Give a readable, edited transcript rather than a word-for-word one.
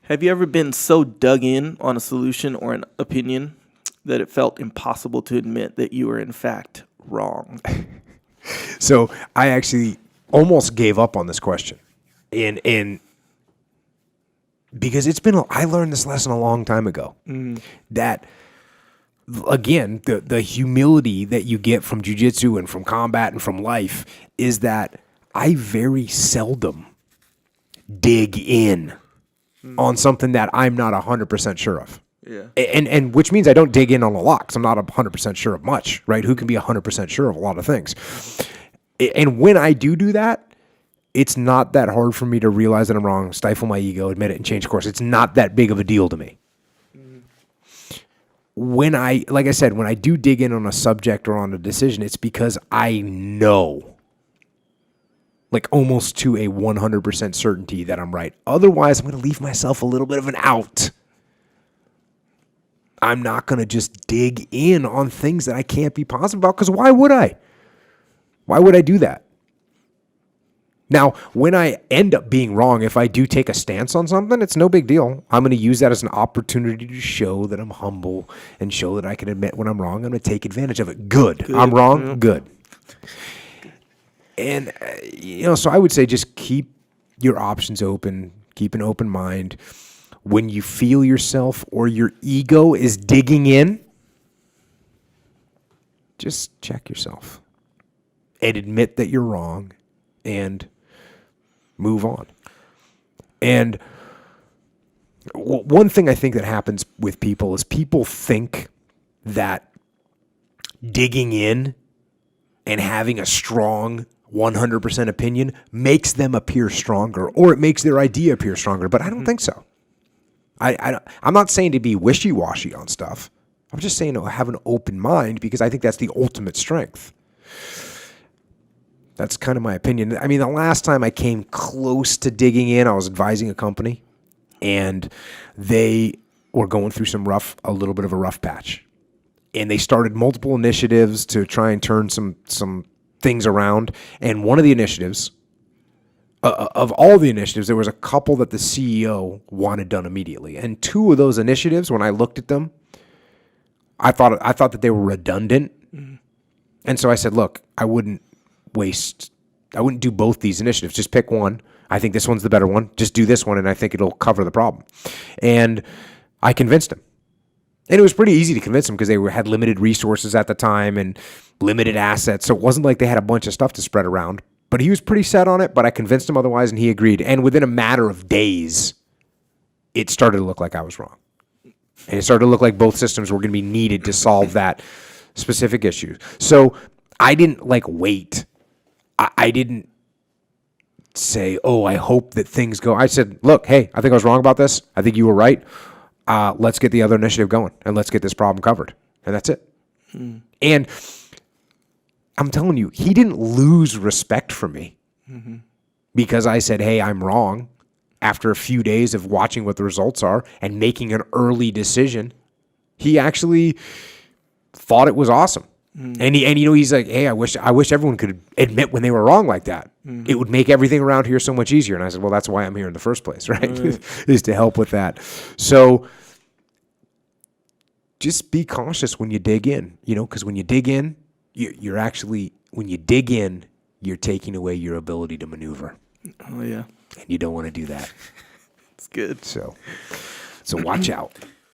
Have you ever been so dug in on a solution or an opinion that it felt impossible to admit that you were in fact wrong? So I actually almost gave up on this question. And because I learned this lesson a long time ago, that again, the humility that you get from jiu-jitsu and from combat and from life is that I very seldom dig in on something that I'm not 100% sure of. Yeah. And which means I don't dig in on a lot because I'm not 100% sure of much, right? Who can be 100% sure of a lot of things? And when I do that, it's not that hard for me to realize that I'm wrong, stifle my ego, admit it, and change course. It's not that big of a deal to me. Like I said, when I do dig in on a subject or on a decision, it's because I know, like almost to a 100% certainty that I'm right. Otherwise, I'm going to leave myself a little bit of an out. I'm not going to just dig in on things that I can't be positive about, because why would I? Why would I do that? Now, when I end up being wrong, if I do take a stance on something, it's no big deal. I'm going to use that as an opportunity to show that I'm humble and show that I can admit when I'm wrong. I'm going to take advantage of it. Good. I'm wrong? Yeah. Good. And, so I would say just keep your options open, keep an open mind. When you feel yourself or your ego is digging in, just check yourself and admit that you're wrong and move on. And one thing I think that happens with people is people think that digging in and having a strong 100% opinion makes them appear stronger, or it makes their idea appear stronger. But I don't think so. I'm not saying to be wishy-washy on stuff. I'm just saying to have an open mind, because I think that's the ultimate strength. That's kind of my opinion. I mean, the last time I came close to digging in, I was advising a company, and they were going through a little bit of a rough patch. And they started multiple initiatives to try and turn some things around. And one of the initiatives, of all the initiatives, there was a couple that the CEO wanted done immediately. And two of those initiatives, when I looked at them, I thought that they were redundant. Mm-hmm. And so I said, look, I wouldn't do both these initiatives. Just pick one. I think this one's the better one. Just do this one, and I think it'll cover the problem. And I convinced him. And it was pretty easy to convince him because they had limited resources at the time and limited assets. So it wasn't like they had a bunch of stuff to spread around. But he was pretty set on it, but I convinced him otherwise, and he agreed. And within a matter of days, it started to look like I was wrong. And it started to look like both systems were going to be needed to solve that specific issue. So I didn't wait. I didn't say, oh, I hope that things go. I said, look, hey, I think I was wrong about this. I think you were right. Let's get the other initiative going, and let's get this problem covered. And that's it. And I'm telling you, he didn't lose respect for me because I said, hey, I'm wrong. After a few days of watching what the results are and making an early decision, he actually thought it was awesome. And he's like, hey, I wish everyone could admit when they were wrong like that. It would make everything around here so much easier. And I said, well, that's why I'm here in the first place, right? Is to help with that. So just be cautious when you dig in, because when you dig in, you're taking away your ability to maneuver. Oh, yeah. And you don't want to do that. It's good. So watch out.